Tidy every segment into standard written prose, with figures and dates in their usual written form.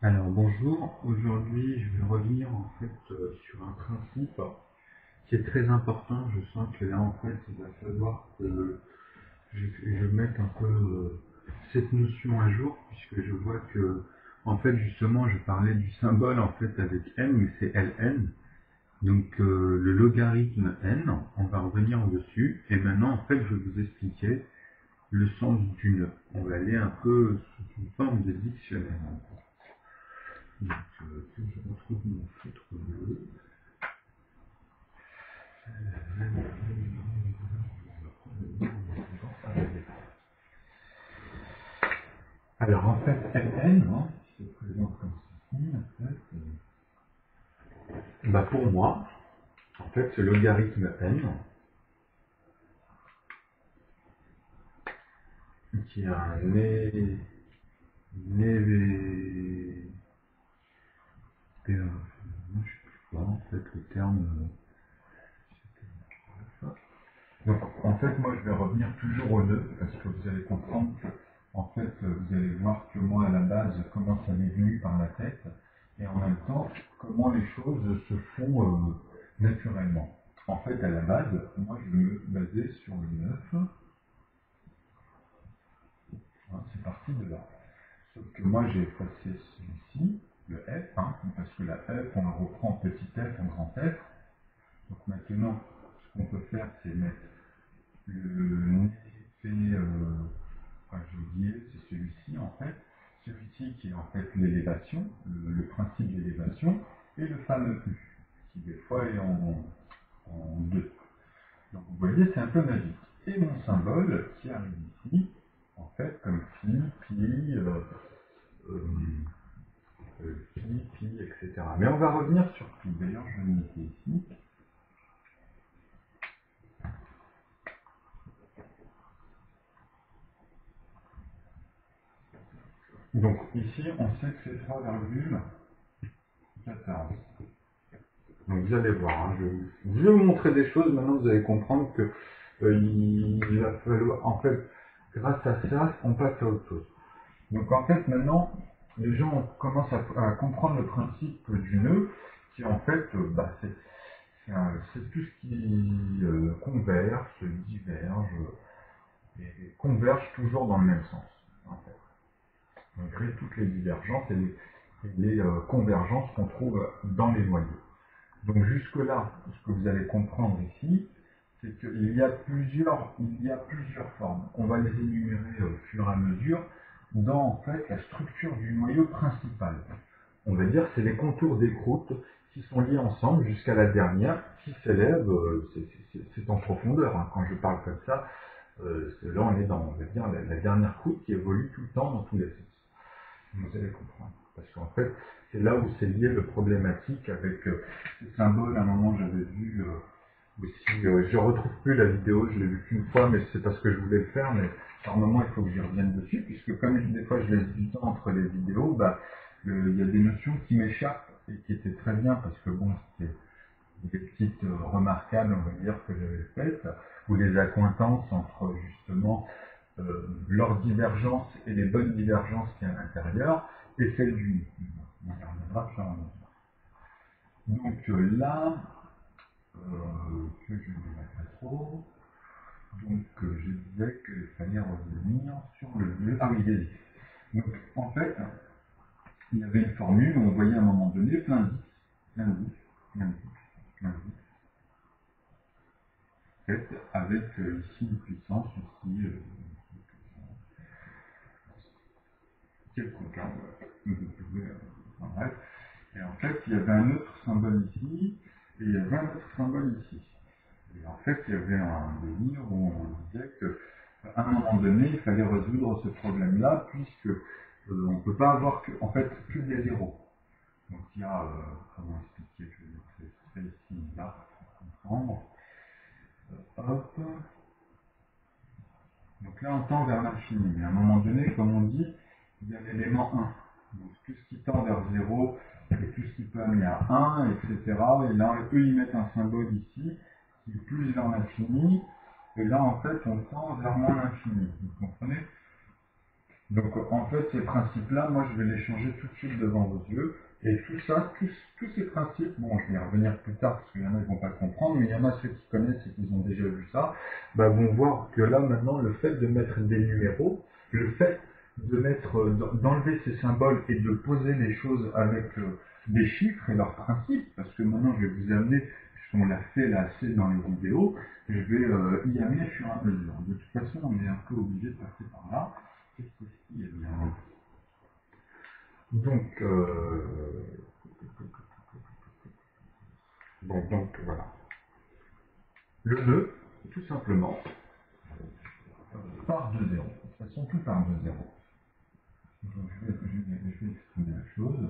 Alors bonjour, aujourd'hui je vais revenir en fait sur un principe qui est très important. Je sens que là en fait il va falloir que je mette un peu cette notion à jour, puisque je vois que en fait justement je parlais du symbole en fait avec n, mais c'est ln. Donc le logarithme n, on va revenir dessus, et maintenant en fait je vais vous expliquer le sens du nœud. On va aller un peu sous une forme de dictionnaire. Donc, que je retrouve mon feutre bleu. Alors en fait, Ln, hein, qui se présente comme ceci, en fait, bah pour moi, en fait, ce logarithme n, qui est un je sais plus quoi, en fait, le terme. Donc en fait, moi je vais revenir toujours au nœud, parce que vous allez comprendre que, en fait, vous allez voir que moi à la base, comment ça m'est venu par la tête, et en même temps, comment les choses se font naturellement. En fait, à la base, moi je me basais sur le 9, hein, c'est parti de là. Sauf que moi j'ai effacé celui-ci, le F, hein, parce que la F, on la reprend petit f en grand F. Donc maintenant, ce qu'on peut faire, c'est mettre le effet, enfin, j'ai oublié, c'est celui-ci en fait. Celui-ci qui est en fait l'élévation, le principe d'élévation, et le fameux U, qui des fois est en 2. Donc vous voyez, c'est un peu magique. Et mon symbole qui arrive ici, en fait, comme phi, pi, pi, etc. Mais on va revenir sur pi. D'ailleurs, je vais le mettre ici. Donc ici, on sait que c'est 3,14. Donc vous allez voir, hein, je vais vous montrer des choses, maintenant vous allez comprendre que il va falloir, en fait, grâce à ça, on passe à autre chose. Donc en fait, maintenant, les gens commencent à comprendre le principe du nœud, qui en fait, c'est tout ce qui converge, se diverge, et converge toujours dans le même sens, en fait. Malgré toutes les divergences et les convergences qu'on trouve dans les noyaux. Donc jusque-là, ce que vous allez comprendre ici, c'est qu'il y a plusieurs formes. On va les énumérer au fur et à mesure dans en fait la structure du noyau principal. On va dire que c'est les contours des croûtes qui sont liés ensemble jusqu'à la dernière qui s'élève, c'est en profondeur. Hein. Quand je parle comme ça, là on est dans, on va dire, la dernière croûte qui évolue tout le temps dans tous les sens. Vous allez comprendre. Parce qu'en fait, c'est là où c'est lié le problématique avec ces symboles. À un moment, j'avais vu aussi, je retrouve plus la vidéo, je l'ai vue qu'une fois, mais c'est parce que je voulais le faire, mais par moment, il faut que j'y revienne dessus, puisque comme des fois je laisse du temps entre les vidéos, bah, il y a des notions qui m'échappent et qui étaient très bien, parce que bon, c'était des petites remarquables, on va dire, que j'avais faites, ou des accointances entre justement leur divergence et les bonnes divergences qu'il y a à l'intérieur, et celle du on y reviendra sur un autre. Donc là, que je ne dirais pas trop, donc je disais qu'il fallait revenir sur le lieu. Ah oui, les. Donc en fait, il y avait une formule où on voyait à un moment donné plein de 10, plein de 10, plein de 10, plein de 10. En fait, avec ici une puissance, ici quelconque. Enfin, bref. Et en fait, il y avait un autre symbole ici, et il y avait un autre symbole ici. Et en fait, il y avait un délire où on disait qu'à un moment donné, il fallait résoudre ce problème-là, puisque on ne peut pas avoir en fait, que des zéros. Donc il y a, comment expliquer, je vais mettre ça ici, là, pour comprendre. Hop. Donc là, on tend vers l'infini. Mais à un moment donné, comme on dit, il y a l'élément 1. Donc tout ce qui tend vers 0, et tout ce qui peut amener à 1, etc. Et là, eux, ils mettent un symbole ici, qui est plus vers l'infini. Et là, en fait, on tend vers moins l'infini. Vous comprenez? Donc en fait, ces principes-là, moi je vais les changer tout de suite devant vos yeux. Et tout ça, tous ces principes, bon, je vais y revenir plus tard parce qu'il y en a qui vont pas comprendre, mais il y en a ceux qui connaissent et qui ont déjà vu ça, bah, vont voir que là maintenant, le fait de mettre des numéros, le fait de mettre, d'enlever ces symboles et de poser les choses avec des chiffres et leurs principes, parce que maintenant je vais vous amener, puisqu'on l'a fait là assez dans les vidéos, je vais y amener sur un mesure. De toute façon, on est un peu obligé de passer par là. Qu'est-ce qu'il y a bien? Donc, bon, donc voilà. Le nœud, tout simplement, part de 0. De toute façon, tout part de 0. Donc, je vais exprimer la chose.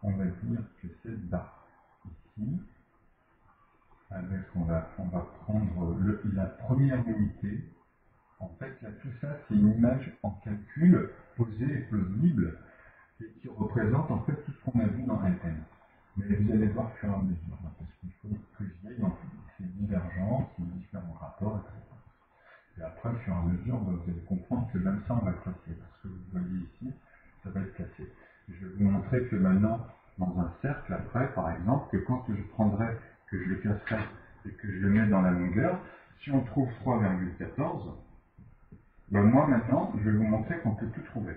On va dire que cette barre ici, avec, on va prendre la première unité. En fait, là, tout ça, c'est une image en calcul posée et plausible et qui représente en fait tout ce qu'on a vu dans LN. Mais vous allez voir au fur et à mesure, parce qu'il faut que j'y aille dans ces divergences, ces différents rapports, etc. Et après, au fur et à mesure, vous allez comprendre que même ça, on va le classer. Parce que vous voyez ici, ça va être classé. Je vais vous montrer que maintenant, dans un cercle, après, par exemple, que quand je prendrai, que je le casserai et que je le mets dans la longueur, si on trouve 3,14, ben moi maintenant, je vais vous montrer qu'on peut tout trouver.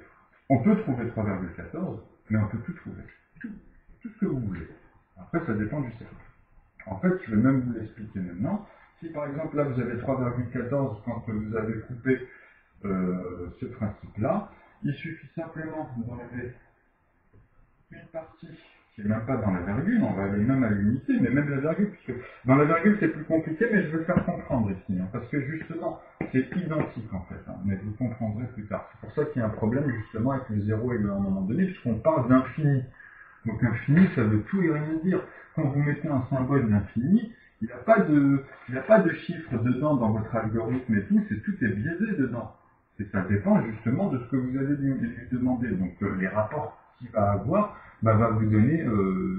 On peut trouver 3,14, mais on peut tout trouver. Tout ce que vous voulez. Après, ça dépend du cercle. En fait, je vais même vous l'expliquer maintenant. Si par exemple, là, vous avez 3,14 quand vous avez coupé ce principe-là, il suffit simplement d'enlever une partie qui n'est même pas dans la virgule, on va aller même à l'unité, mais même la virgule, puisque dans la virgule c'est plus compliqué, mais je vais le faire comprendre ici, hein, parce que justement, c'est identique en fait, hein, mais vous comprendrez plus tard. C'est pour ça qu'il y a un problème justement avec le 0 et le 1 à un moment donné, puisqu'on parle d'infini. Donc infini, ça veut tout et rien dire. Quand vous mettez un symbole d'infini, il n'y a pas de chiffre dedans dans votre algorithme et tout, tout est biaisé dedans. Et ça dépend justement de ce que vous allez lui demander. Donc les rapports qu'il va avoir va vous donner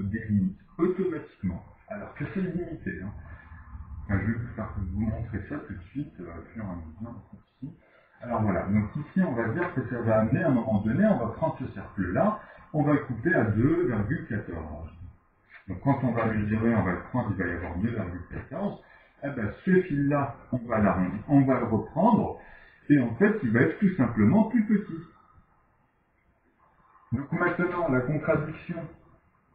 des limites automatiquement. Alors que c'est limité. Hein. Enfin, je vais vous montrer ça tout de suite au fur et à mesure. Ici. Alors voilà, donc ici on va dire que ça va amener à un moment donné, on va prendre ce cercle-là, on va le couper à 2,14. Donc quand on va mesurer, on va le prendre, il va y avoir 2,14. Eh ben, ce fil-là, on va le reprendre, et en fait, il va être tout simplement plus petit. Donc maintenant, la contradiction,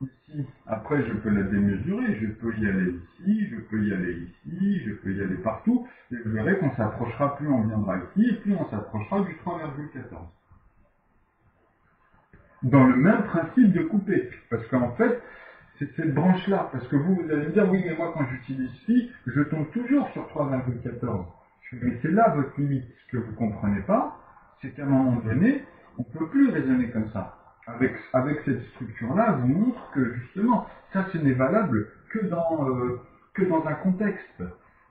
ici, après je peux la démesurer, je peux y aller ici, je peux y aller ici, je peux y aller partout, et vous verrez qu'on s'approchera, plus on viendra ici, et plus on s'approchera du 3,14. Dans le même principe de couper, parce qu'en fait, c'est cette branche-là, parce que vous allez me dire, oui, mais moi quand j'utilise phi, je tombe toujours sur 3,14. Mais c'est là votre limite. Ce que vous ne comprenez pas, c'est qu'à un moment donné, on ne peut plus raisonner comme ça. Avec cette structure-là, vous montre que justement, ça ce n'est valable que dans un contexte.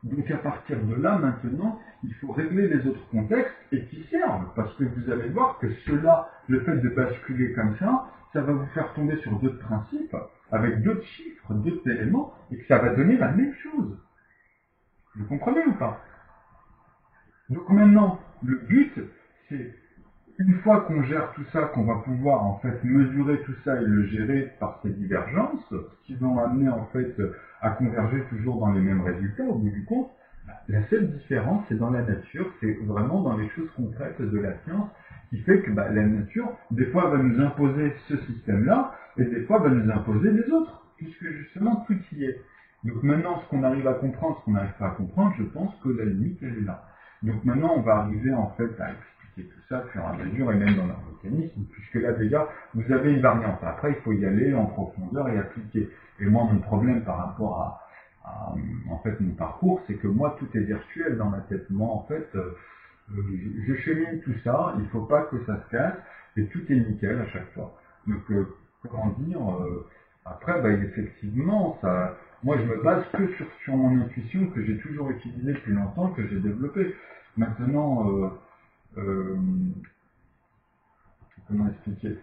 Donc à partir de là, maintenant, il faut régler les autres contextes et qui servent, parce que vous allez voir que cela, le fait de basculer comme ça va vous faire tomber sur d'autres principes, avec d'autres chiffres, d'autres éléments, et que ça va donner la même chose. Vous comprenez ou pas? Donc maintenant, le but, c'est, une fois qu'on gère tout ça, qu'on va pouvoir en fait mesurer tout ça et le gérer par ces divergences, qui vont amener en fait à converger toujours dans les mêmes résultats au bout du compte, la seule différence, c'est dans la nature, c'est vraiment dans les choses concrètes de la science, qui fait que la nature, des fois, va nous imposer ce système-là, et des fois, va nous imposer les autres, puisque justement, tout y est. Donc maintenant, ce qu'on arrive à comprendre, ce qu'on n'arrive pas à comprendre, je pense que la limite, elle est là. Donc maintenant, on va arriver en fait à expliquer tout ça au fur et à mesure, et même dans leur mécanisme, puisque là déjà, vous avez une variante. Après, il faut y aller en profondeur et appliquer. Et moi, mon problème par rapport à en fait, mon parcours, c'est que moi, tout est virtuel dans ma tête. Moi, en fait, je chemine tout ça, il ne faut pas que ça se casse, et tout est nickel à chaque fois. Donc, comment dire, après, effectivement, ça, moi, je me base que sur mon intuition que j'ai toujours utilisée depuis longtemps, que j'ai développée. Maintenant, comment expliquer?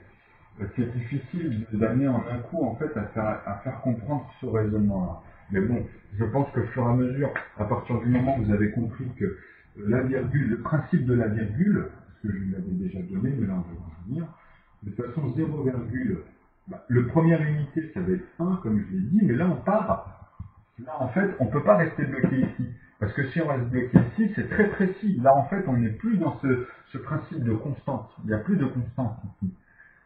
C'est difficile d'amener en un coup, en fait, à faire comprendre ce raisonnement-là. Mais bon, je pense que au fur et à mesure, à partir du moment où vous avez compris que la virgule, le principe de la virgule, que je lui avais déjà donné, mais là on va y revenir. De toute façon, 0, le première unité, ça va être 1, comme je l'ai dit, mais là on part. Là, en fait, on ne peut pas rester bloqué ici. Parce que si on reste bloqué ici, c'est très précis. Là, en fait, on n'est plus dans ce principe de constante. Il n'y a plus de constante ici.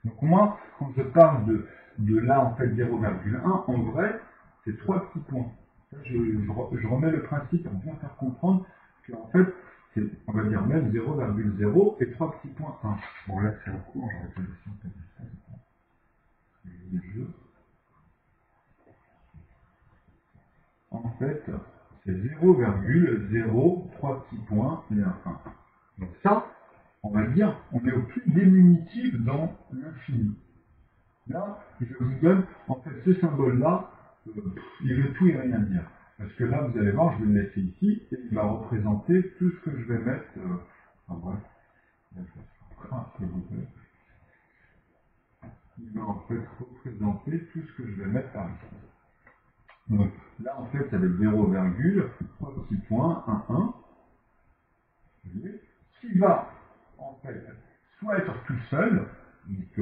Donc moi, quand je parle de là, en fait, 0,1, en vrai, c'est 3 petits points. Je remets le principe pour bien faire comprendre qu'en fait, c'est, on va dire même 0,0 et 3 petits points 1. Bon, là, c'est en cours, j'aurais pu laisser un peu de jeu. En fait, c'est 0,03 petits points et un 1. Donc ça, on va dire, on est au plus diminutif dans l'infini. Là, je vous donne, en fait, ce symbole-là, il veut tout et rien dire. Parce que là, vous allez voir, je vais le laisser ici, et il va représenter tout ce que je vais mettre, enfin bref, il va en fait représenter tout ce que je vais mettre par ici. Donc là, en fait, avec 0, 3 petits points, 1, 1, qui va, en fait, soit être tout seul, donc,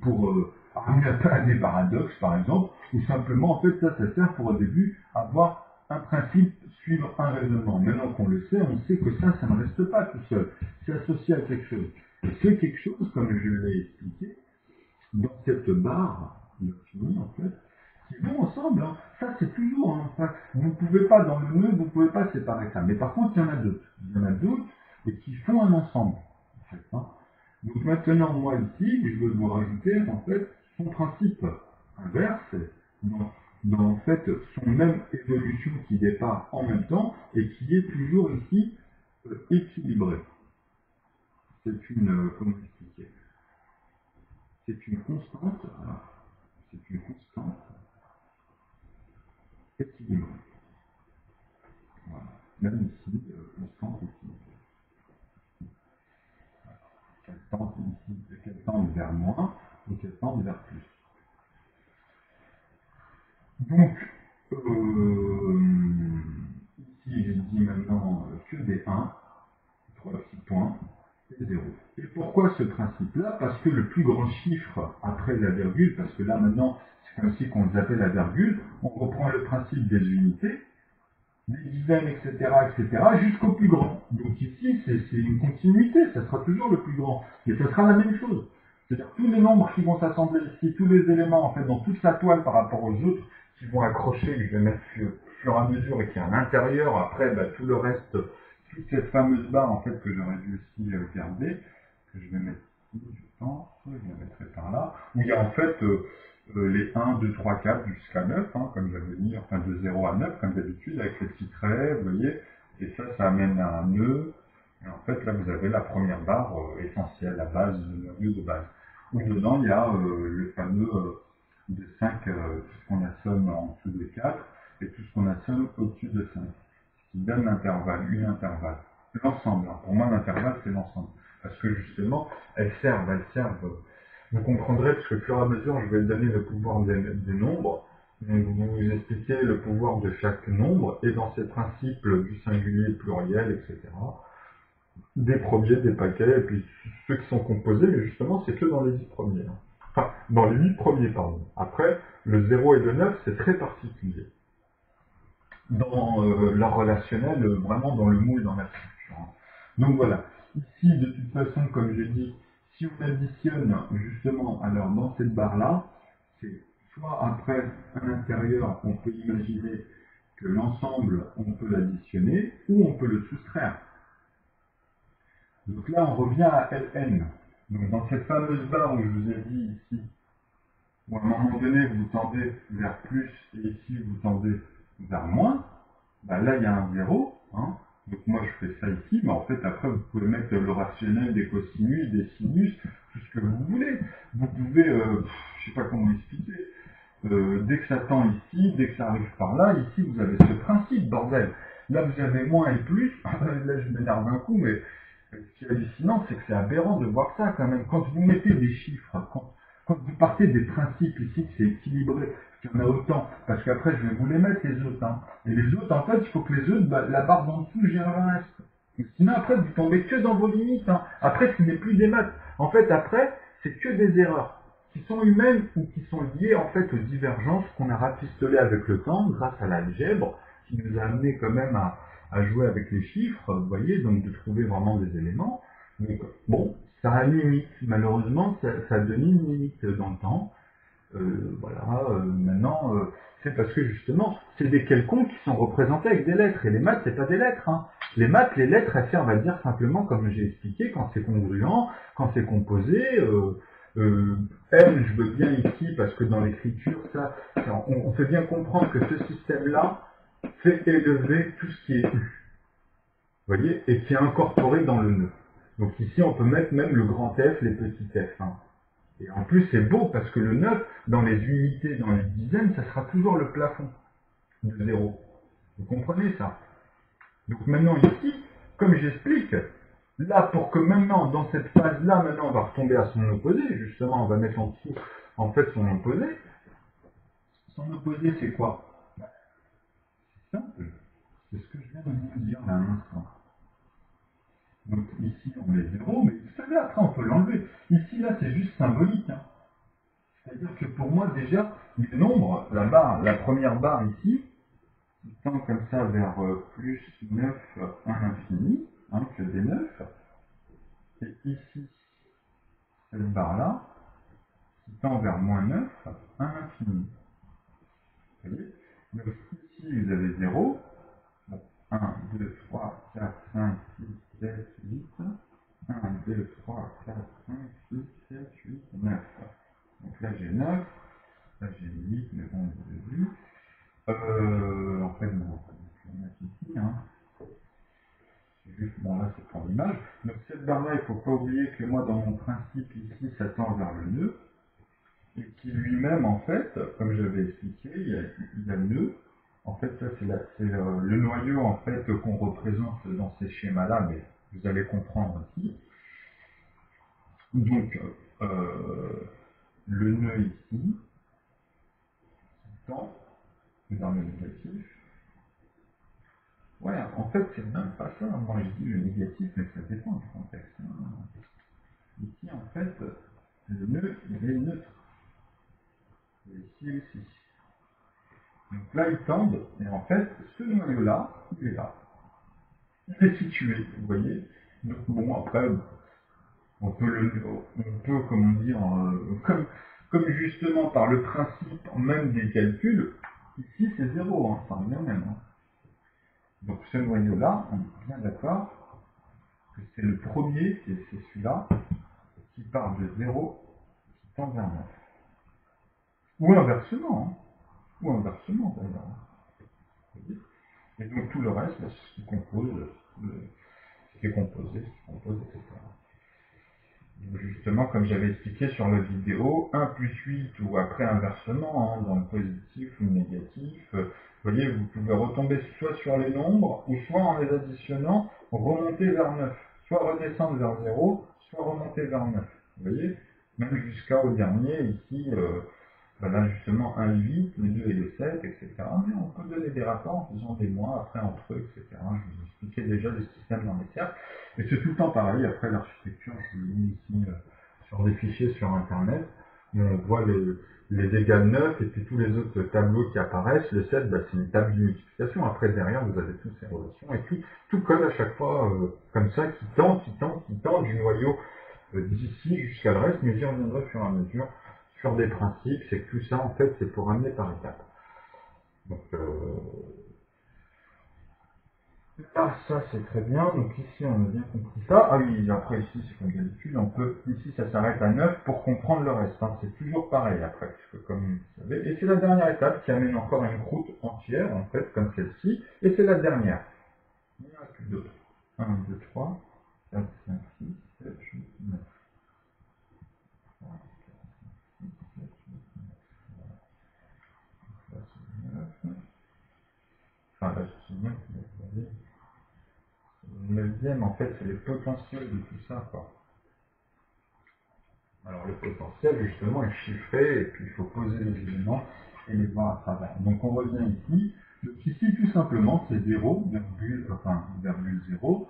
pour arriver à des paradoxes, par exemple, ou simplement, en fait, ça sert pour, au début, avoir un principe, suivre un raisonnement. Maintenant qu'on le sait, on sait que ça ne reste pas tout seul. C'est associé à quelque chose. Et c'est quelque chose, comme je l'ai expliqué, dans cette barre d'infini, en fait, qui vont ensemble. Hein. Ça, c'est toujours. Hein. Enfin, vous ne pouvez pas, dans le nœud, vous ne pouvez pas séparer ça. Mais par contre, il y en a d'autres. Il y en a d'autres et qui font un ensemble. En fait, hein. Donc maintenant, moi ici, je veux vous rajouter, en fait, son principe inverse, dans en fait, son même évolution qui départ en même temps et qui est toujours ici équilibré. C'est une, comment expliquer? C'est une constante, c'est une constante équilibrée. Voilà. Même ici, constante équilibrée. Qu'elle tende vers moins ou qu'elle tende vers plus. Donc, ici, j'ai dit maintenant que des 1, 3 petits points et 0. Et pourquoi ce principe-là? Parce que le plus grand chiffre après la virgule, parce que là maintenant, c'est comme si on appelle la virgule, on reprend le principe des unités, des dizaines, etc., jusqu'au plus grand. Donc ici, c'est une continuité, ça sera toujours le plus grand. Et ça sera la même chose. C'est-à-dire tous les nombres qui vont s'assembler ici, tous les éléments, en fait, dans toute la toile par rapport aux autres, qui vont accrocher, que je vais mettre au fur et à mesure, et qui est à l'intérieur, après, tout le reste, toute cette fameuse barre, en fait, que j'aurais dû aussi garder, que je vais mettre ici, je pense, je la mettrai par là, où il y a en fait les 1, 2, 3, 4 jusqu'à 9, hein, comme j'avais dit, enfin de 0 à 9, comme d'habitude, avec les petits traits, vous voyez, et ça amène à un nœud, et en fait, là, vous avez la première barre essentielle, la base, le nœud de base. Où dedans, il y a le fameux de 5, tout ce qu'on assomme en dessous de 4, et tout ce qu'on assomme au-dessus de 5. Ce qui donne l'intervalle, une intervalle. L'ensemble, hein. Pour moi, l'intervalle, c'est l'ensemble. Parce que justement, elles servent. Vous comprendrez, parce que au fur et à mesure, je vais donner le pouvoir des nombres, vous expliquer le pouvoir de chaque nombre, et dans ces principes du singulier, pluriel, etc., des premiers, des paquets, et puis ceux qui sont composés, mais justement, c'est que dans les 10 premiers. Hein. Enfin, dans les 8 premiers, pardon. Après, le 0 et le 9, c'est très particulier. Dans leur relationnel, vraiment dans le moule, dans la structure. Hein. Donc voilà. Ici, de toute façon, comme je dis, si on additionne justement, alors dans cette barre-là, c'est soit après à l'intérieur, on peut imaginer que l'ensemble, on peut l'additionner, ou on peut le soustraire. Donc là, on revient à Ln. Donc dans cette fameuse barre où je vous ai dit ici, où à un moment donné, vous tendez vers plus, et ici, vous tendez vers moins, bah là, il y a un 0, hein. Donc moi, je fais ça ici, mais en fait, après, vous pouvez mettre le rationnel des cosinus, des sinus, tout ce que vous voulez. Vous pouvez, je sais pas comment expliquer, dès que ça tend ici, dès que ça arrive par là, ici, vous avez ce principe, bordel. Là, vous avez moins et plus, là, je m'énerve un coup, mais ce qui est hallucinant, c'est que c'est aberrant de voir ça, quand même. Quand vous mettez des chiffres, quand vous partez des principes ici, que c'est équilibré, qu'il y en a autant, parce qu'après je vais vous les mettre les autres, hein. Et les autres, en fait, il faut que les autres, la barre d'en dessous gère le reste. Sinon, après, vous tombez que dans vos limites. Hein. Après, ce n'est plus des maths. En fait, après, c'est que des erreurs qui sont humaines ou qui sont liées en fait aux divergences qu'on a rafistolées avec le temps grâce à l'algèbre, qui nous a amené quand même à jouer avec les chiffres, vous voyez, donc de trouver vraiment des éléments. Donc, bon, ça a une limite. Malheureusement, ça a donné une limite dans le temps. Voilà, maintenant, c'est parce que justement, c'est des quelconques qui sont représentés avec des lettres. Et les maths, c'est pas des lettres. Hein. Les maths, les lettres, elles servent à dire simplement, comme j'ai expliqué, quand c'est congruent, quand c'est composé. M, je veux bien ici, parce que dans l'écriture, on fait bien comprendre que ce système-là fait élever tout ce qui est U. Vous voyez, et qui est incorporé dans le nœud. Donc ici, on peut mettre même le grand F, les petits F. Hein. Et en plus, c'est beau parce que le 9, dans les unités, dans les dizaines, ça sera toujours le plafond de 0. Vous comprenez ça? Donc maintenant ici, comme j'explique, là pour que maintenant, dans cette phase-là, maintenant on va retomber à son opposé, justement on va mettre en dessous, en fait, son opposé. Son opposé c'est quoi? C'est simple, c'est ce que je viens de vous dire là à l'instant. Donc ici on met 0, mais vous savez après on peut l'enlever. Ici là c'est juste symbolique. Hein. C'est-à-dire que pour moi, déjà, les nombres, la première barre ici, qui tend comme ça vers plus 9 à l'infini, hein, que des 9. Et ici, cette barre-là, qui tend vers moins 9 à l'infini. Vous voyez? Donc ici, vous avez 0. Bon, 1, 2, 3, 4, 5, 6, 7, 8. 1, 2, 3, 4, 5, 6, 7, 8, 9. Donc là, j'ai 9. Là, j'ai 8, mais bon, vous avez vu. En fait, bon, je vais mettre ici, hein. C'est juste, bon, là, c'est pour l'image. Donc, cette barre-là, il ne faut pas oublier que moi, dans mon principe, ici, ça tend vers le nœud. Et qui lui-même, en fait, comme j'avais expliqué, il y a le nœud. En fait, ça, c'est le noyau, en fait, qu'on représente dans ces schémas-là, mais vous allez comprendre ici. Donc, le nœud ici, tend vers le négatif. Ouais, en fait, c'est même pas ça. Moi, je dis le négatif, mais ça dépend du contexte. Ici, en fait, le nœud, il est neutre. Et ici aussi. Donc là, ils tendent, et en fait, ce noyau-là, il est là. Il est situé, vous voyez. Donc bon, après, on peut, comment dire, comme justement par le principe même des calculs, ici c'est 0, hein, ça revient même. Hein. Donc ce noyau-là, on est bien d'accord que c'est le premier, c'est celui-là, qui part de 0, qui tend vers 9. Ou inversement, hein. Ou inversement d'ailleurs. Et donc tout le reste, c'est ce qui compose, ce qui est composé, ce qui compose, etc. Donc justement, comme j'avais expliqué sur la vidéo, 1 plus 8 ou après inversement, hein, dans le positif ou le négatif, vous voyez, vous pouvez retomber soit sur les nombres, ou soit en les additionnant, remonter vers 9. Soit redescendre vers 0, soit remonter vers 9. Vous voyez, même jusqu'au dernier, ici, là justement 1 et 8, le 2 et le 7, etc. Mais on peut donner des rapports en faisant des moins, après entre eux, etc. Je vous expliquais déjà le système dans les cercles. Et c'est tout le temps pareil, après l'architecture, je vous l'ai mis ici sur des fichiers sur internet, où on voit les dégâts de 9 et puis tous les autres tableaux qui apparaissent. Le 7, bah, c'est une table de multiplication. Après, derrière, vous avez toutes ces relations et tout colle à chaque fois comme ça, qui tend du noyau d'ici jusqu'à le reste, mais j'y reviendrai au fur et à mesure sur des principes. C'est que tout ça, en fait, c'est pour amener par étapes. Donc, ça c'est très bien, donc ici on a bien compris ça. Ah oui, après ici c'est comme d'habitude, ici ça s'arrête à 9 pour comprendre le reste, hein. C'est toujours pareil après, comme vous savez. Et c'est la dernière étape qui amène encore une croûte entière, en fait, comme celle-ci, et c'est la dernière. Il n'y en a plus d'autres. 1, 2, 3, 4, 5, 6, 7, 8, 9. Là c'est 9. Enfin là c'est 9, vous voyez. Le 9e, en fait, c'est les potentiels de tout ça, quoi. Alors le potentiel, justement, est chiffré, et puis il faut poser les éléments et les voir à travers. Donc on revient ici. Donc ici, tout simplement, c'est 0, virgule 0.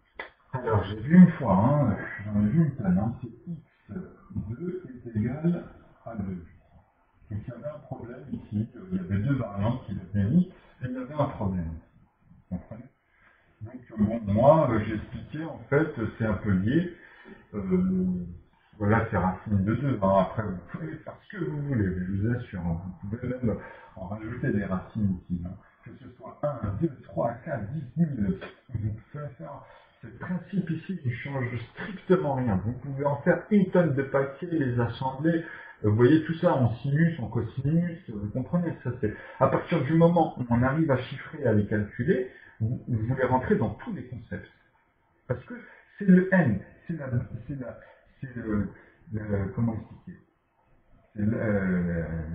Alors, j'ai vu une fois, hein, j'en ai vu une tonne, hein, c'est x2 est égal à 2. Donc, il y avait un problème ici, il y avait deux variantes qui étaient mises, et il y avait un problème. Vous comprenez? Donc, bon, moi, j'expliquais, en fait, c'est un peu lié. Voilà, c'est racine de 2. Hein. Après, vous pouvez faire ce que vous voulez, je vous assure. Hein. Vous pouvez même en rajouter des racines ici. Hein. Que ce soit 1, 2, 3, 4, 10, 1000. Vous pouvez faire. Ce principe ici, il ne change strictement rien. Vous pouvez en faire une tonne de paquets, les assembler. Vous voyez tout ça en sinus, en cosinus. Vous comprenez ça, c'est à partir du moment où on arrive à chiffrer, à les calculer, vous les rentrez dans tous les concepts. Parce que c'est le N, c'est comment expliquer? C'est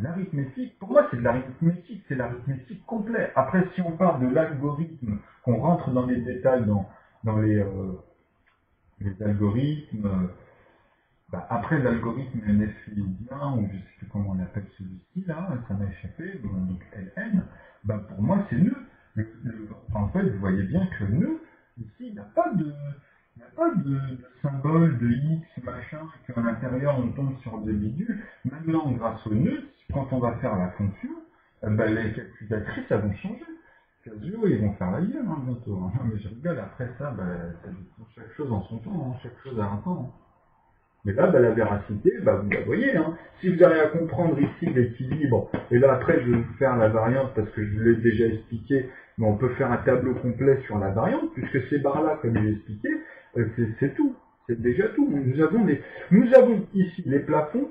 l'arithmétique. Pour moi, c'est de l'arithmétique, c'est l'arithmétique complet. Après, si on parle de l'algorithme, qu'on rentre dans les détails, dans les algorithmes, bah, après l'algorithme NFidien, ou je sais plus comment on appelle celui-ci, là, ça m'a échappé, donc LN, bah, pour moi, c'est nœud. En fait, vous voyez bien que nœud, ici, il n'y a pas de. Il n'y a pas de symbole de X, machin, qu'à l'intérieur on tombe sur des bidules. Maintenant, grâce au nœud, quand on va faire la fonction, ben, les calculatrices, elles vont changer. Casio, ils vont faire la gueule bientôt. Hein. Mais je rigole, après ça, ben, chaque chose en son temps, hein, chaque chose a un temps. Hein. Mais là, ben, la véracité, ben, vous la voyez. Hein. Si vous arrivez à comprendre ici l'équilibre, et là après je vais vous faire la variante parce que je vous l'ai déjà expliqué, mais on peut faire un tableau complet sur la variante, puisque ces barres-là, comme je l'ai expliqué, c'est tout. C'est déjà tout. Nous avons ici les plafonds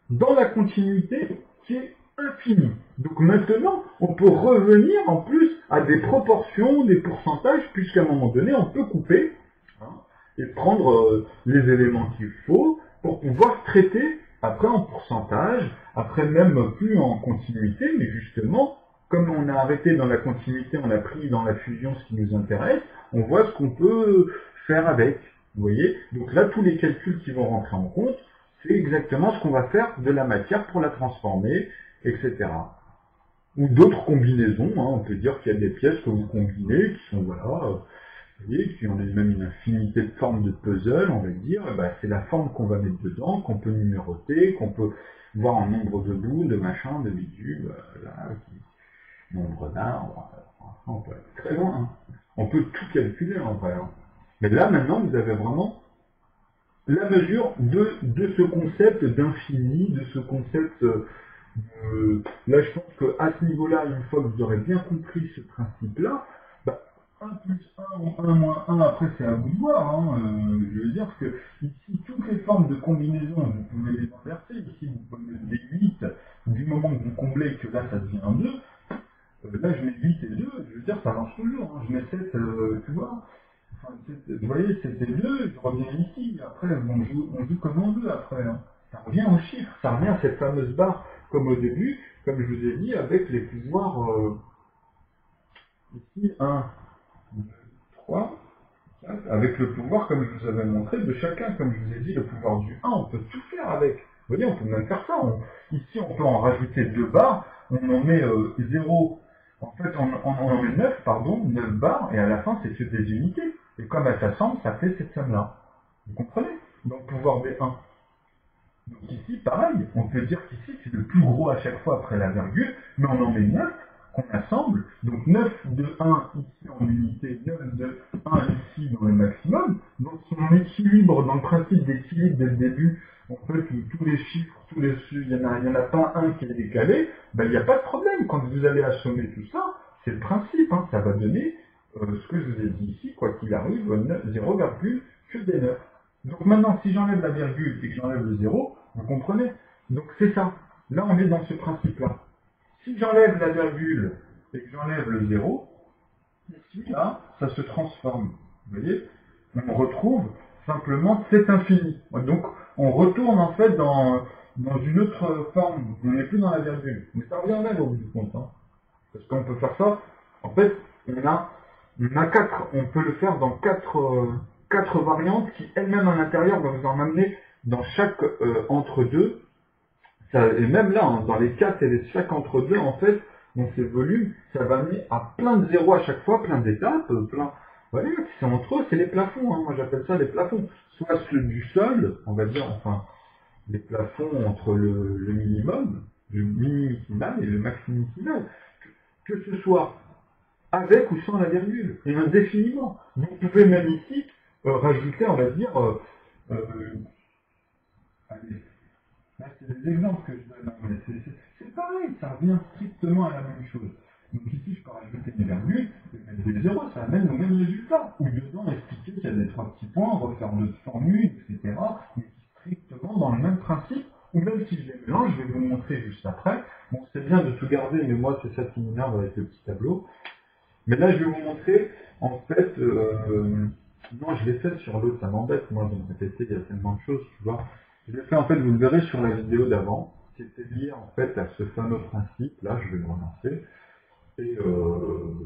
dans la continuité qui est infinie. Donc maintenant, on peut revenir en plus à des proportions, des pourcentages, puisqu'à un moment donné, on peut couper hein, et prendre les éléments qu'il faut pour pouvoir traiter après en pourcentage, après même plus en continuité, mais justement, comme on a arrêté dans la continuité, on a pris dans la fusion ce qui nous intéresse, on voit ce qu'on peut faire avec. Vous voyez? Donc là, tous les calculs qui vont rentrer en compte, c'est exactement ce qu'on va faire de la matière pour la transformer, etc. Ou d'autres combinaisons, hein. On peut dire qu'il y a des pièces que vous combinez, qui sont, voilà, vous voyez, qui ont même une infinité de formes de puzzle, on va dire, bah, c'est la forme qu'on va mettre dedans, qu'on peut numéroter, qu'on peut voir en nombre de bouts, de machins, de bidules, nombre d'arbres, on peut aller très loin, hein. On peut tout calculer en vrai. Hein. Mais là, maintenant, vous avez vraiment la mesure de ce concept d'infini, de ce concept. Là, je pense qu'à ce niveau-là, une fois que vous aurez bien compris ce principe-là, bah, 1 plus 1 ou 1 moins 1, après, c'est à vous de voir. Hein. Je veux dire que ici, toutes les formes de combinaison, vous pouvez les inverser. Ici, vous pouvez mettre des 8, du moment que vous comblez que là, ça devient un 2. Là, je mets 8 et 2, je veux dire, ça marche toujours. Hein. Je mets 7, tu vois. Enfin, vous voyez, c'était 2, je reviens ici. Après, on joue comme on veut après. Hein. Ça revient au chiffre, ça revient à cette fameuse barre comme au début, comme je vous ai dit, avec les pouvoirs ici 1, 2, 3, 4, avec le pouvoir, comme je vous avais montré, de chacun. Comme je vous ai dit, le pouvoir du 1, on peut tout faire avec. Vous voyez, on peut même faire ça. Ici, on peut en rajouter 2 barres, on en met 0. En fait, on en met 9, pardon, 9 barres, et à la fin, c'est que des unités. Et comme elles s'assemblent, ça fait cette somme-là. Vous comprenez? Donc, pouvoir B1. Donc ici, pareil, on peut dire qu'ici, c'est le plus gros à chaque fois après la virgule, mais on en met 9 qu'on assemble. Donc 9 de 1 ici en unité, 9 de 1 ici dans le maximum. Donc si on équilibre dans le principe d'équilibre dès le début, en fait, tous les chiffres, il n'y en a pas un qui est décalé, ben, il n'y a pas de problème. Quand vous allez assommer tout ça, c'est le principe, hein, ça va donner ce que je vous ai dit ici, quoi qu'il arrive, 0, que des 9. Donc maintenant, si j'enlève la virgule et que j'enlève le 0, vous comprenez? Donc c'est ça. Là, on est dans ce principe-là. Si j'enlève la virgule et que j'enlève le 0, ici, là, ça se transforme. Vous voyez? On retrouve simplement cet infini. Donc, on retourne en fait dans une autre forme. On n'est plus dans la virgule. Mais ça revient même au bout du compte. Hein. Parce qu'on peut faire ça. En fait, on peut le faire dans quatre variantes qui elles-mêmes à l'intérieur vont vous en amener dans chaque entre-deux. Et même là, hein, dans les 4 et chaque entre-deux, en fait, dans ces volumes, ça va amener à plein de zéros à chaque fois, plein d'étapes, plein. Voilà, qui sont entre eux, c'est les plafonds, hein. Moi j'appelle ça les plafonds. Soit ceux du sol, on va dire, enfin, les plafonds entre le minimum, le minimal et le maximimal. Que ce soit avec ou sans la virgule, et indéfiniment. Vous pouvez même ici rajouter, on va dire, euh, allez, là c'est des exemples que je donne, hein, mais c'est pareil, ça revient strictement à la même chose. Donc ici, je peux rajouter des virgules, et mettre des zéros, ça amène au même résultat. Ou dedans, expliquer qu'il y a des trois petits points, refaire d'autres formules, etc. Mais strictement dans le même principe, ou même si je les mélange, je vais vous montrer juste après. Bon, c'est bien de tout garder, mais moi, c'est ça qui m'énerve avec le petit tableau. Mais là, je vais vous montrer, en fait, non, je l'ai fait sur l'autre, ça m'embête, moi, de me répéter, il y a tellement de choses, tu vois. Je l'ai fait, en fait, vous le verrez sur la vidéo d'avant, c'était lié, en fait, à ce fameux principe, là, je vais le relancer, et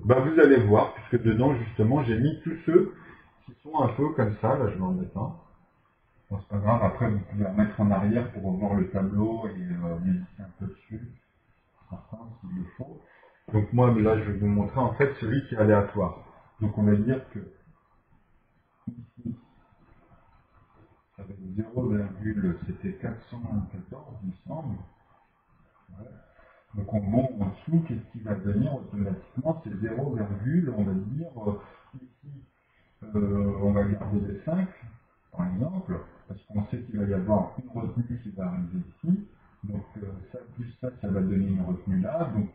bah, vous allez voir, puisque dedans, justement, j'ai mis tous ceux qui sont un peu comme ça, là, je vais en mettre un. Bon, c'est pas grave, après, vous pouvez remettre en arrière pour revoir le tableau et méditer un peu dessus, certains, s'il le faut. Donc moi, là, je vais vous montrer en fait celui qui est aléatoire. Donc on va dire que ici, ça va être 0, c'était 414, il me semble. Ouais. Donc bon, en dessous, qu'est-ce qui va venir automatiquement? C'est 0, on va dire, ici, on va garder les 5, par exemple, parce qu'on sait qu'il va y avoir une retenue qui va arriver ici. Donc ça plus ça va donner une retenue là. Donc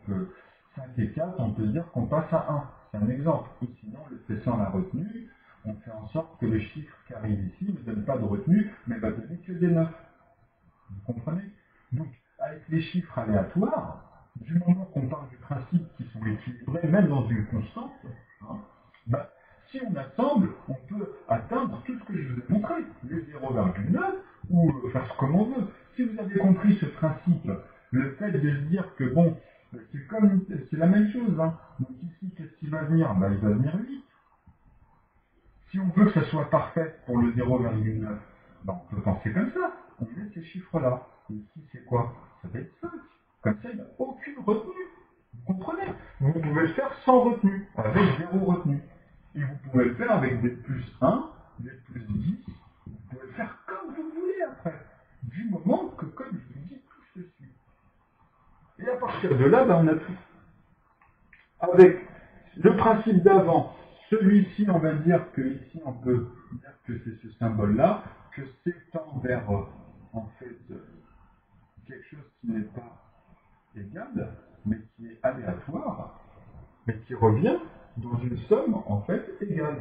5 et 4, on peut dire qu'on passe à 1. C'est un exemple. Ou sinon, le fait sans la retenue, on fait en sorte que le chiffre qui arrive ici ne donne pas de retenue, mais va donner que des 9. Vous comprenez? Donc, avec les chiffres aléatoires, du moment qu'on parle du principe qu'ils sont équilibrés, même dans une constante, hein, bah, si on assemble, on peut atteindre tout ce que je vous ai montré, les 0,9, ou faire comme on veut. Si vous avez compris ce principe, le fait de se dire que bon, c'est la même chose, hein. Donc ici, qu'est-ce qui va venir? Bah, il va venir 8. Si on veut que ça soit parfait pour le 0,9, ben on peut penser comme ça. On met ces chiffres-là. Et ici, c'est quoi? Ça va être 5. Comme ça, il n'y a aucune retenue. Vous comprenez? Vous pouvez le faire sans retenue, avec 0 retenue. Et vous pouvez le faire avec des plus 1, des plus 10. Vous pouvez le faire comme vous voulez après. Du moment que, comme je vous dis, tout se suit. Et à partir de là, ben, on a tout. Avec le principe d'avant, celui-ci, on va dire que ici, on peut dire que c'est ce symbole-là, que s'étend vers, en fait, quelque chose qui n'est pas égal, mais qui est aléatoire, mais qui revient dans une somme, en fait, égale.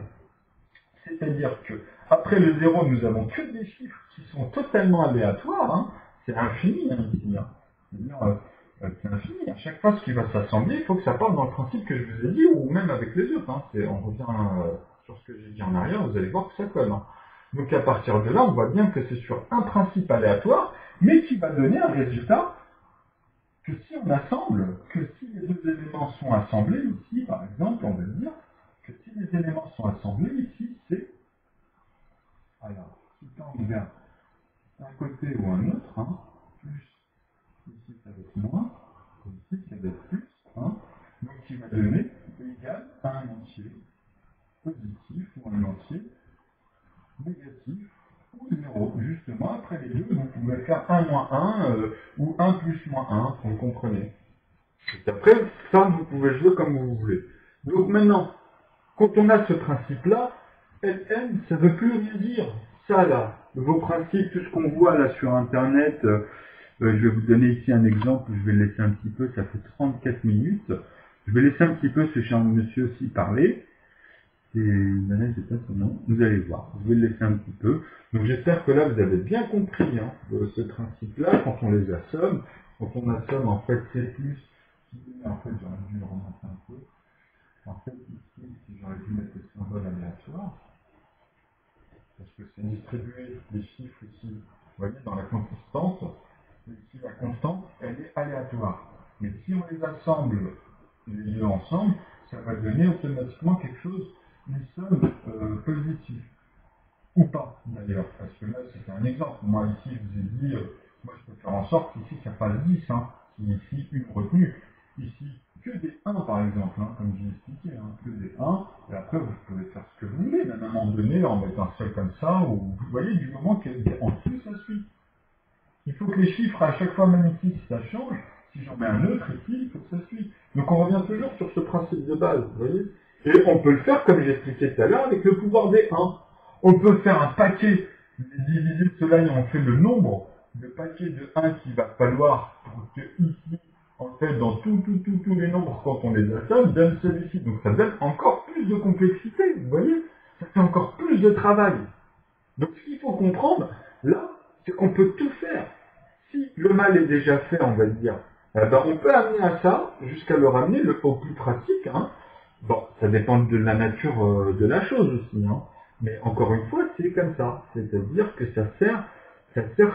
C'est-à-dire que, après le zéro, nous avons que des chiffres qui sont totalement aléatoires, hein. C'est infini, hein, ici, hein. C'est-à-dire, c'est infini. À chaque fois, ce qui va s'assembler, il faut que ça parte dans le principe que je vous ai dit, ou même avec les autres, hein. On revient sur ce que j'ai dit en arrière, vous allez voir que ça colle, hein. Donc à partir de là, on voit bien que c'est sur un principe aléatoire, mais qui va donner un résultat que si on assemble, que si les deux éléments sont assemblés, ici, par exemple, on va dire que si les éléments sont assemblés, ici, c'est, alors, qui tend vers un côté ou un autre, hein, plus, ici ça va être moins, ici ça va être plus, hein, donc qui va donner égal à un entier positif ou un entier négatif ou 0. Justement, après les deux, vous pouvez faire 1 moins 1 ou 1 plus moins 1, vous comprenez. Et après, ça, vous pouvez jouer comme vous voulez. Donc maintenant, quand on a ce principe-là, Ln, ça ne veut plus rien dire. Ça, là, vos principes, tout ce qu'on voit là sur Internet, je vais vous donner ici un exemple, je vais le laisser un petit peu, ça fait 34 minutes. Je vais laisser un petit peu ce cher monsieur aussi parler. C'est Manel, c'est pas son nom. Vous allez voir, je vais le laisser un petit peu. Donc j'espère que là, vous avez bien compris hein, ce principe-là, quand on les assomme. Quand on assomme, en fait, c'est plus... En fait, j'aurais dû le remonter un peu. En fait, ici, j'aurais dû mettre le symbole aléatoire, parce que c'est distribuer les chiffres ici, vous voyez, dans la constante. Ici, la constante, elle est aléatoire. Mais si on les assemble, les deux ensemble, ça va donner automatiquement quelque chose, une somme positive. Ou pas, d'ailleurs, parce que là, c'est un exemple. Moi, ici, je vous ai dit, moi, je peux faire en sorte qu'ici, ça fasse 10, hein. Ici, une retenue. Ici, que des 1 par exemple, hein, comme j'ai expliqué, hein, que des 1, et après vous pouvez faire ce que vous voulez, même à un moment donné, en mettre un seul comme ça, ou vous voyez, du moment qu'en dessous ça suit. Il faut que les chiffres, à chaque fois, même ici, si ça change, si j'en mets un autre ici, il faut que ça suive. Donc on revient toujours sur ce principe de base, vous voyez. Et on peut le faire, comme j'ai expliqué tout à l'heure, avec le pouvoir des 1. On peut faire un paquet, diviser de cela et on fait le nombre de paquets de 1 qu'il va falloir pour que ici, en fait, dans tous les nombres, quand on les assomme, donne celui-ci. Donc ça donne encore plus de complexité, vous voyez. Ça fait encore plus de travail. Donc ce qu'il faut comprendre, là, c'est qu'on peut tout faire. Si le mal est déjà fait, on va dire, ben, on peut amener à ça, jusqu'à le ramener au plus pratique. Hein. Bon, ça dépend de la nature de la chose aussi. Hein. Mais encore une fois, c'est comme ça. C'est-à-dire que ça sert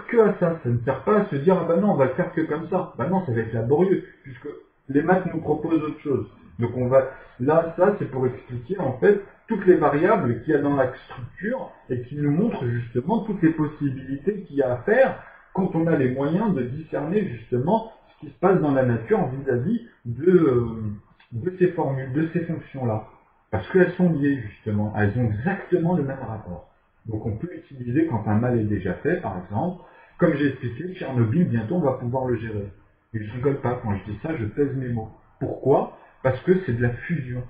que à ça. Ça ne sert pas à se dire, ah ben non, on va le faire que comme ça. Ben non, ça va être laborieux, puisque les maths nous proposent autre chose. Donc on va, là, ça, c'est pour expliquer, en fait, toutes les variables qu'il y a dans la structure et qui nous montrent justement toutes les possibilités qu'il y a à faire quand on a les moyens de discerner justement ce qui se passe dans la nature vis-à-vis de ces formules, de ces fonctions-là. Parce qu'elles sont liées justement, elles ont exactement le même rapport. Donc on peut l'utiliser quand un mal est déjà fait, par exemple. Comme j'ai expliqué, Tchernobyl, bientôt on va pouvoir le gérer. Et je rigole pas, quand je dis ça, je pèse mes mots. Pourquoi? Parce que c'est de la fusion.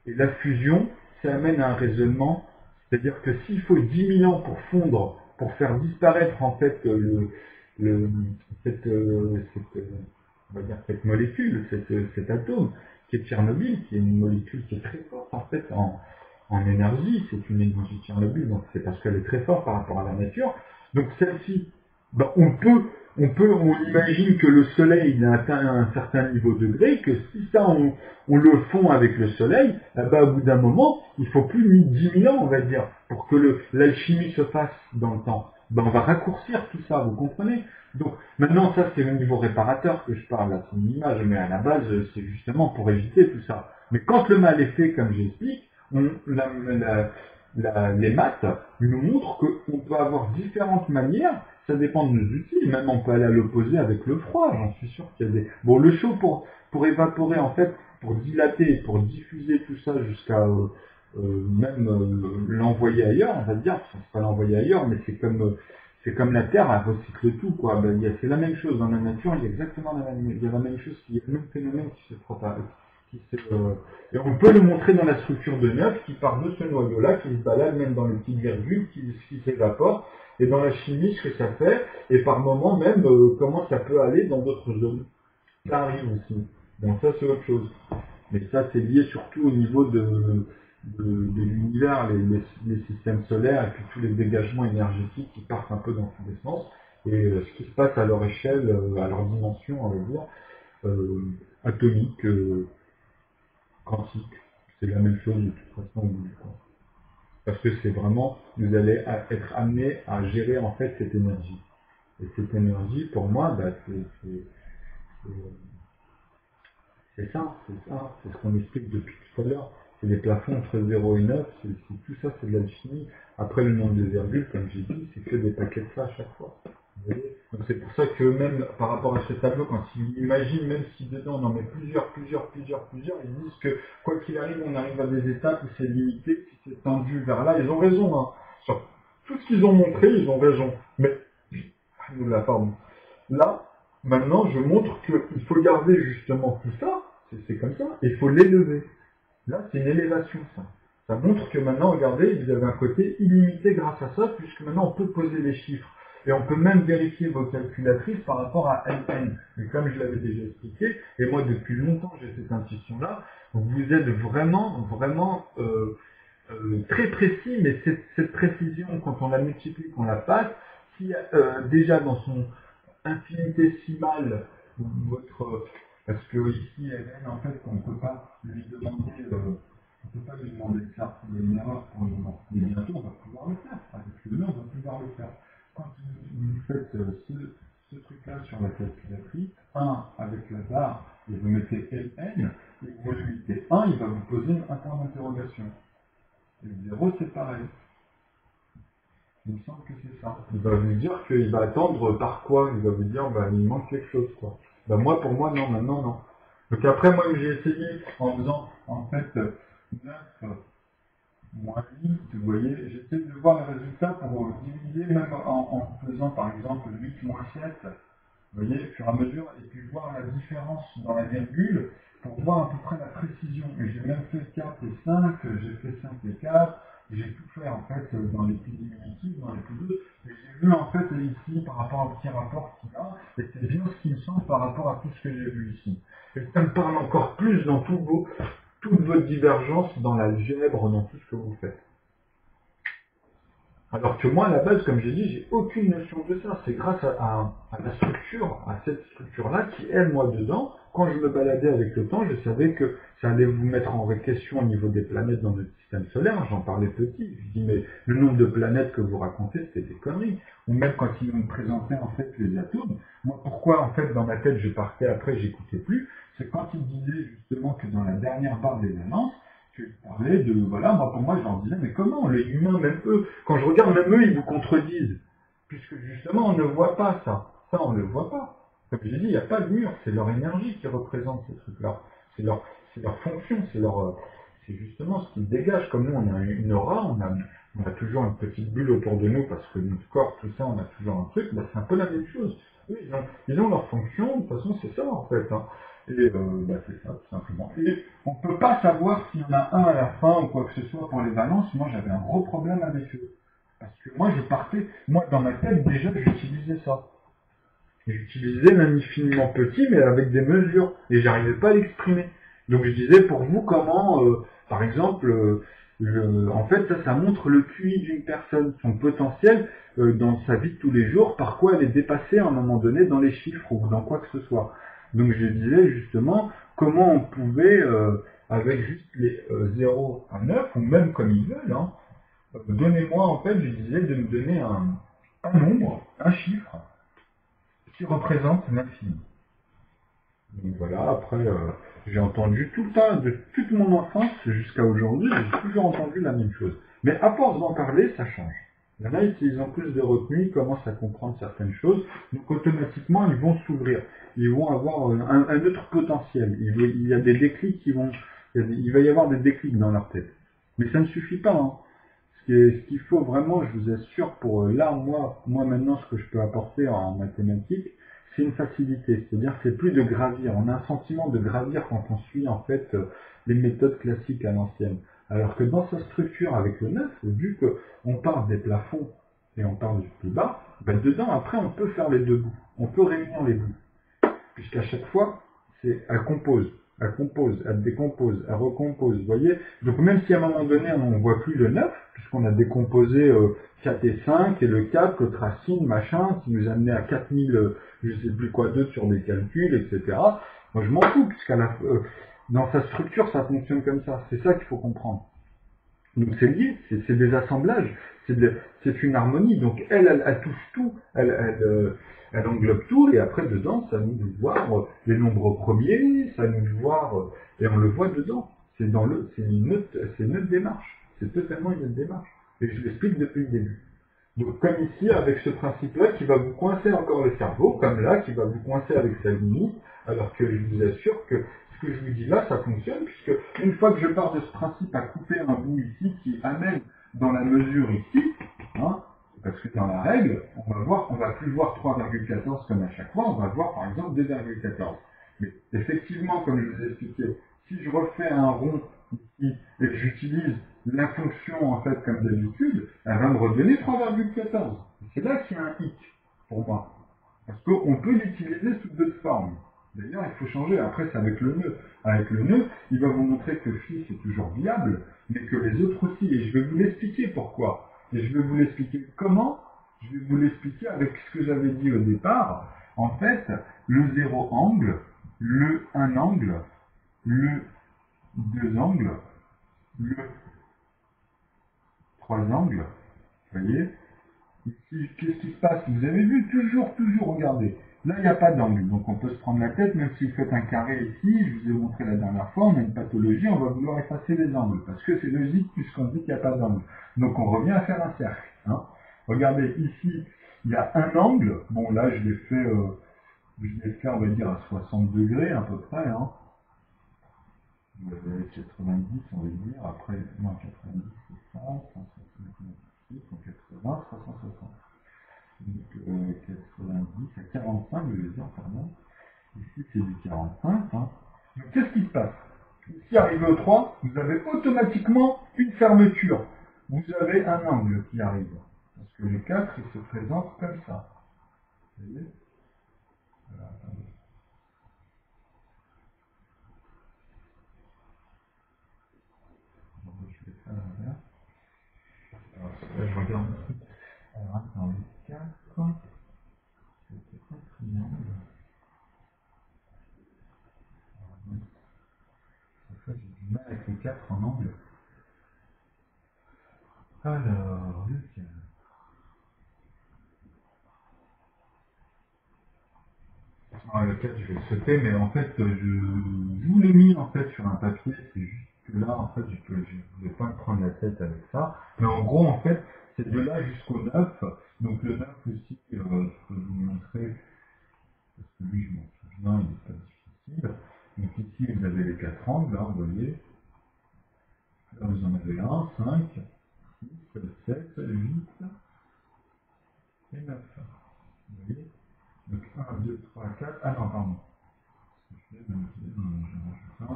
Et la fusion, ça amène à un raisonnement, c'est-à-dire que s'il faut 10 000 ans pour fondre, pour faire disparaître en fait on va dire cette molécule, cet atome, qui est Tchernobyl, qui est une molécule qui est très forte en fait en énergie, c'est une énergie de Tchernobyl, donc c'est parce qu'elle est très forte par rapport à la nature. Donc celle-ci, ben, on imagine que le Soleil il a atteint un certain niveau de degré, que si ça on le fond avec le Soleil, ben, au bout d'un moment, il faut plus 10 000 ans, on va dire, pour que l'alchimie se fasse dans le temps. Ben, on va raccourcir tout ça, vous comprenez? Donc maintenant, ça c'est au niveau réparateur que je parle, là, c'est une image, mais à la base, c'est justement pour éviter tout ça. Mais quand le mal est fait, comme j'explique, les maths nous montrent qu'on peut avoir différentes manières, ça dépend de nos outils, même on peut aller à l'opposé avec le froid, j'en suis sûr qu'il y a des... Bon, le chaud pour évaporer, en fait, pour dilater, pour diffuser tout ça jusqu'à même l'envoyer ailleurs, on va dire, enfin, c'est pas l'envoyer ailleurs, mais c'est comme la Terre, elle recycle tout, quoi. Ben, c'est la même chose dans la nature, il y a exactement il y a la même chose, il y a le même phénomène qui se propage. Et on peut le montrer dans la structure de neuf qui part de ce noyau-là, qui se balade même dans les petites virgules, qui s'évapore, et dans la chimie ce que ça fait, et par moment même comment ça peut aller dans d'autres zones. Ça arrive aussi. Donc ça c'est autre chose. Mais ça c'est lié surtout au niveau de l'univers, les systèmes solaires, et puis tous les dégagements énergétiques qui partent un peu dans tous les sens, et ce qui se passe à leur échelle, à leur dimension, on va dire, atomique, quantique. C'est la même chose de toute façon au bout du compte. Parce que c'est vraiment, vous allez être amené à gérer en fait cette énergie. Et cette énergie, pour moi, bah, c'est ça, c'est ce qu'on explique depuis tout à l'heure. C'est les plafonds entre 0 et 9, tout ça c'est de l'alchimie. Après le nombre de virgules, comme j'ai dit, c'est que des paquets de ça à chaque fois. Vous voyez. Donc c'est pour ça que même par rapport à ce tableau, quand ils imaginent, même si dedans on en met plusieurs, ils disent que quoi qu'il arrive, on arrive à des étapes où c'est limité, si c'est tendu vers là, ils ont raison. Hein. Sur tout ce qu'ils ont montré, ils ont raison. Mais, là, pardon. Là, maintenant, je montre qu'il faut garder justement tout ça, c'est comme ça, et il faut l'élever. Là, c'est une élévation, ça. Ça montre que maintenant, regardez, vous avez un côté illimité grâce à ça, puisque maintenant on peut poser les chiffres. Et on peut même vérifier vos calculatrices par rapport à LN. Et comme je l'avais déjà expliqué, et moi depuis longtemps j'ai cette intuition-là, vous êtes vraiment, très précis, mais cette précision, quand on la multiplie, qu'on la passe, si déjà dans son infinitésimale, votre... Parce que ici, LN, en fait, on ne peut pas lui demander... on ne peut pas lui demander de faire une erreur pour le moment. Mais bientôt, on va pouvoir le faire. Avec le nœud, on va pouvoir le faire. Quand vous faites ce truc-là sur la calculatrice, 1 avec la barre, et vous mettez LN, et vous lui mettez 1, il va vous poser un point d'interrogation. Et le 0, c'est pareil. Il me semble que c'est ça. Il va vous dire qu'il va attendre par quoi? Il va vous dire, bah, il manque quelque chose, quoi. Bah, moi, pour moi, non, maintenant, non. Donc après, moi, j'ai essayé en faisant, en fait, 9 moins 8, vous voyez, j'essaie de voir le résultat pour diviser, même en faisant, par exemple, 8 moins 7, vous voyez, au fur et à mesure, et puis voir la différence dans la virgule, pour voir à peu près la précision. Et j'ai même fait 4 et 5, j'ai fait 5 et 4, j'ai tout fait, en fait, dans les plus diminutifs, dans les plus deux, et j'ai vu, en fait, ici, par rapport au petit rapport qu'il a, et c'est bien ce qui me semble par rapport à tout ce que j'ai vu ici. Et ça me parle encore plus dans toute votre divergence dans l'algèbre, dans tout ce que vous faites. Alors que moi, à la base, comme j'ai dit, j'ai aucune notion de ça. C'est grâce à la structure, à cette structure-là, qui, elle, moi, dedans, quand je me baladais avec le temps, je savais que ça allait vous mettre en question au niveau des planètes dans notre système solaire. J'en parlais petit. Je dis, mais le nombre de planètes que vous racontez, c'était des conneries. Ou même quand ils me présentaient, en fait, les atomes. Moi, pourquoi, en fait, dans ma tête, je partais après, j'écoutais plus, c'est quand ils disaient, justement, que dans la dernière barre des annonces, tu parlais de, voilà, moi pour moi je leur disais, mais comment les humains, même eux, quand je regarde, même eux, ils vous contredisent. Puisque justement, on ne voit pas ça. Ça, on ne le voit pas. Comme j'ai dit, il n'y a pas de mur, c'est leur énergie qui représente ces trucs-là. C'est leur fonction, c'est justement ce qu'ils dégagent. Comme nous, on a une aura, on a toujours une petite bulle autour de nous parce que notre corps, tout ça, on a toujours un truc, bah, c'est un peu la même chose. Eux, ils ont leur fonction, de toute façon, c'est ça en fait. Hein. Et bah, c'est ça, tout simplement. Et on ne peut pas savoir s'il y en a un à la fin ou quoi que ce soit pour les balances. Moi, j'avais un gros problème avec eux. Parce que moi, je partais, moi, dans ma tête, déjà, j'utilisais ça. J'utilisais même infiniment petit, mais avec des mesures. Et j'arrivais pas à l'exprimer. Donc, je disais, pour vous, comment, par exemple, en fait, ça montre le QI d'une personne, son potentiel dans sa vie de tous les jours, par quoi elle est dépassée à un moment donné dans les chiffres ou dans quoi que ce soit. Donc je disais justement comment on pouvait, avec juste les 0 à 9, ou même comme ils veulent, hein, donnez-moi en fait, je disais de me donner un nombre, un chiffre, qui représente l'infini. Donc voilà, après j'ai entendu tout le temps, de toute mon enfance jusqu'à aujourd'hui, j'ai toujours entendu la même chose. Mais à force d'en parler, ça change. Il y en a, ils ont plus de retenue, ils commencent à comprendre certaines choses, donc automatiquement ils vont s'ouvrir, ils vont avoir un autre potentiel, il y a des déclics qui vont, il va y avoir des déclics dans leur tête. Mais ça ne suffit pas, hein. Ce qu'il faut vraiment, je vous assure, pour là, moi maintenant, ce que je peux apporter en mathématiques, c'est une facilité. C'est-à-dire que c'est plus de gravir. On a un sentiment de gravir quand on suit en fait les méthodes classiques à l'ancienne. Alors que dans sa structure avec le 9, vu qu'on part des plafonds et on part du plus bas, ben dedans, après, on peut faire les deux bouts. On peut réunir les bouts. Puisqu'à chaque fois, elle compose. Elle compose, elle décompose, elle recompose, vous voyez. Donc même si à un moment donné on ne voit plus le 9, puisqu'on a décomposé 4 et 5, et le 4, l'autre racine, machin, qui nous amenait à 4000, je sais plus quoi d'autre sur des calculs, etc. Moi je m'en fous, dans sa structure ça fonctionne comme ça. C'est ça qu'il faut comprendre. Donc c'est lié, c'est des assemblages, c'est une harmonie. Donc elle touche tout, elle englobe tout, et après dedans, ça nous de voir les nombres premiers, ça nous de voir, et on le voit dedans. C'est une autre démarche. C'est totalement une autre démarche. Et je l'explique depuis le début. Donc comme ici, avec ce principe-là, qui va vous coincer encore le cerveau, comme là, qui va vous coincer avec sa limite, alors que je vous assure que ce que je vous dis là, ça fonctionne, puisque une fois que je pars de ce principe à couper un bout ici, qui amène dans la mesure ici, hein, parce que dans la règle, on va plus voir 3,14 comme à chaque fois, on va voir par exemple 2,14. Mais effectivement, comme je vous ai expliqué, si je refais un rond ici et que j'utilise la fonction en fait comme d'habitude, elle va me redonner 3,14. C'est là qu'il y a un hic pour moi. Parce qu'on peut l'utiliser sous d'autres formes. D'ailleurs, il faut changer. Après, c'est avec le nœud. Avec le nœud, il va vous montrer que phi c'est toujours viable, mais que les autres aussi. Et je vais vous l'expliquer pourquoi. Et je vais vous l'expliquer comment. Je vais vous l'expliquer avec ce que j'avais dit au départ. En fait, le 0 angle, le 1 angle, le 2 angles, le 3 angles. Vous voyez? Ici, qu'est-ce qui se passe? Vous avez vu, toujours, regardez. Là, il n'y a pas d'angle, donc on peut se prendre la tête, même si vous faites un carré ici, je vous ai montré la dernière fois, on a une pathologie, on va vouloir effacer les angles, parce que c'est logique puisqu'on dit qu'il n'y a pas d'angle. Donc on revient à faire un cercle. Hein. Regardez, ici, il y a un angle, bon là, je l'ai fait, on va dire, à 60 degrés à peu près, hein. Vous avez 90, on va dire, après, moins 90, c'est 100, 166, 180, 360. Donc 90 à 45, je veux dire, pardon. Ici, c'est du 45. Hein. Donc, qu'est-ce qui se passe? Si arrivé au 3, vous avez automatiquement une fermeture. Vous avez un angle qui arrive. Parce que le 4, il se présente comme ça. Vous voyez? Voilà, attendez. Je vais faire l'inverse. Alors, là, je regarde. Alors, attends, le 4, c'était un triangle. En fait, j'ai du mal avec le 4 en angle. Alors, le 4. Ah, le 4, je vais le sauter, mais en fait, je vous l'ai mis en fait sur un papier. C'est juste que là, en fait, je ne vais pas me prendre la tête avec ça. Mais en gros, en fait, c'est de là jusqu'au 9. Donc le 9 aussi, je peux vous montrer, parce que lui, je m'en souviens, il n'est pas difficile. Donc ici, vous avez les 4 angles, là, vous voyez. Là, vous en avez 1, 5, 6, 7, 8 et 9. Vous voyez? Donc 1, 2, 3, 4. Ah non, pardon. Je vais je rajoute 1, 55,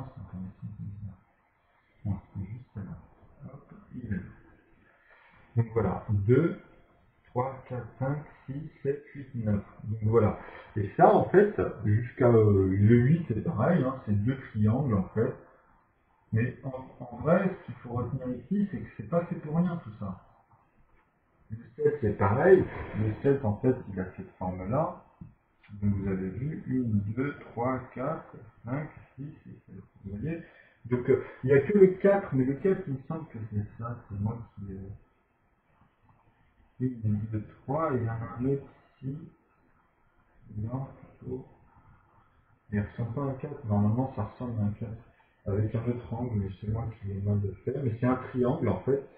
non, c'est juste là. Hop, il est là. Donc voilà, 2, 3, 4, 5, 6, 7, 8, 9. Donc voilà. Et ça, en fait, jusqu'à le 8, c'est pareil, hein, c'est deux triangles, en fait. Mais en vrai, ce qu'il faut retenir ici, c'est que c'est pas fait pour rien, tout ça. Le 7, c'est pareil. Le 7, en fait, il a cette forme-là. Donc vous avez vu, 1, 2, 3, 4, 5, 6 et 7. Vous voyez? Donc il n'y a que le 4, mais le 4, il me semble que c'est ça, c'est moi qui... 1, 2, 3, et il y en a un autre ici. Non, plutôt. Il ne ressemble pas à un 4, normalement ça ressemble à un 4. Avec un autre angle, mais c'est moi qui l'ai mal fait. Mais c'est un triangle en fait.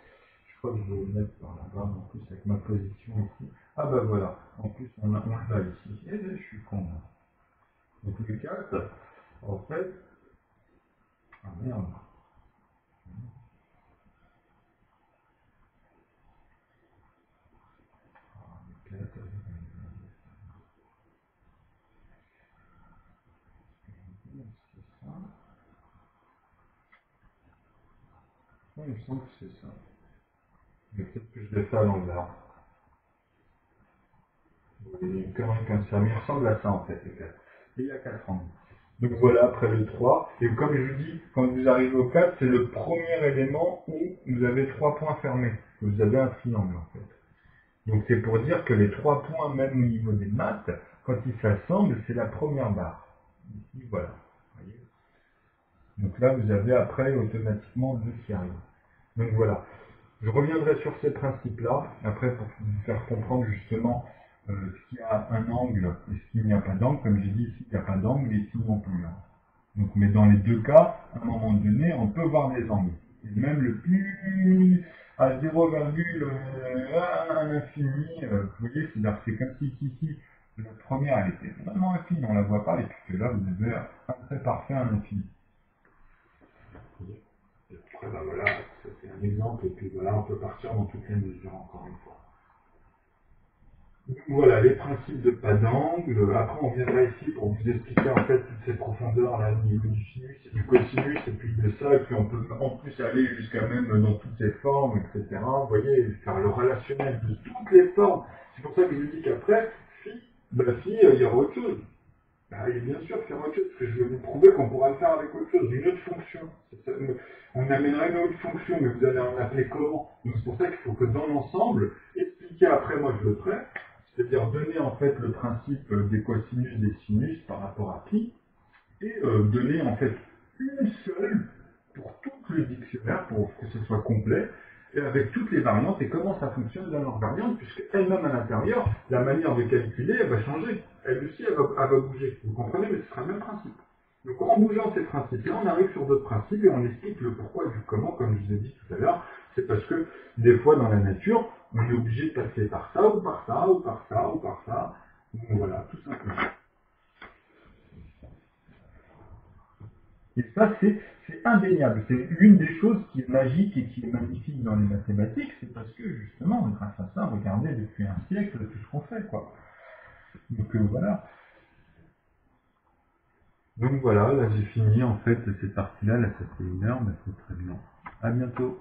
Je crois que je vais le mettre par là-bas, en plus avec ma position ici. Ah bah voilà, en plus on l'a ici. Et je suis con. Là. Donc le 4, en fait. Ah merde. Ah, le 4, c'est ça. Ouais, il me semble que c'est ça. Mais peut-être que je l'ai fait à l'envers. Il y a une connerie comme ça. Mais il ressemble à ça en fait, le 4. Et il y a 4 angles. Donc voilà, après le 3. Et comme je vous dis, quand vous arrivez au 4, c'est le premier élément où vous avez 3 points fermés. Vous avez un triangle en fait. Donc c'est pour dire que les 3 points, même au niveau des maths, quand ils s'assemblent, c'est la première barre. Ici, voilà. Vous voyez. Donc là, vous avez après automatiquement 2 qui arrivent. Donc voilà. Je reviendrai sur ces principes-là, après pour vous faire comprendre justement ce qu'il y a un angle et ce qu'il n'y a pas d'angle. Comme j'ai dit, ici, il n'y a pas d'angle et ici non plus. Hein. Donc, mais dans les deux cas, à un moment donné, on peut voir des angles. Et même le plus à 0,1 à l'infini, vous voyez, c'est-à-dire que c'est comme si ici, la première, elle était vraiment infinie, on ne la voit pas, et puis que là, vous avez un trait parfait à l'infini. Et après, ben voilà, c'est un exemple, et puis voilà, on peut partir dans toutes les mesures encore une fois. Voilà, les principes de pas d'angle. Après, on viendra ici pour vous expliquer en fait toutes ces profondeurs là au niveau du sinus et du cosinus, et puis de ça, et puis on peut en plus aller jusqu'à même dans toutes ces formes, etc. Vous voyez, faire le relationnel de toutes les formes. C'est pour ça que je vous dis qu'après, phi, il y aura autre chose. Bah, et bien sûr, faire autre chose, parce que je vais vous prouver qu'on pourra le faire avec autre chose, une autre fonction. On amènera une autre fonction, mais vous allez en appeler comment? Donc c'est pour ça qu'il faut que dans l'ensemble, expliquer après, moi je le ferai, c'est-à-dire donner en fait le principe des cosinus des sinus par rapport à pi, et donner en fait une seule pour tout le dictionnaire, pour que ce soit complet, et avec toutes les variantes et comment ça fonctionne dans leurs variantes, puisque elle-même à l'intérieur, la manière de calculer, elle va changer. Elle aussi, elle va bouger. Vous comprenez, mais ce sera le même principe. Donc en bougeant ces principes-là, on arrive sur d'autres principes et on explique le pourquoi et du comment, comme je vous ai dit tout à l'heure. C'est parce que des fois dans la nature, on est obligé de passer par ça, ou par ça, ou par ça, ou par ça. Donc voilà, tout simplement. Et ça, c'est indéniable. C'est l'une des choses qui est magique et qui est magnifique dans les mathématiques, c'est parce que justement, grâce à ça, regardez depuis un siècle tout ce qu'on fait, quoi. Donc voilà. Donc voilà, là j'ai fini en fait cette partie-là, là ça fait 1 heure, mais c'est très bien. À bientôt.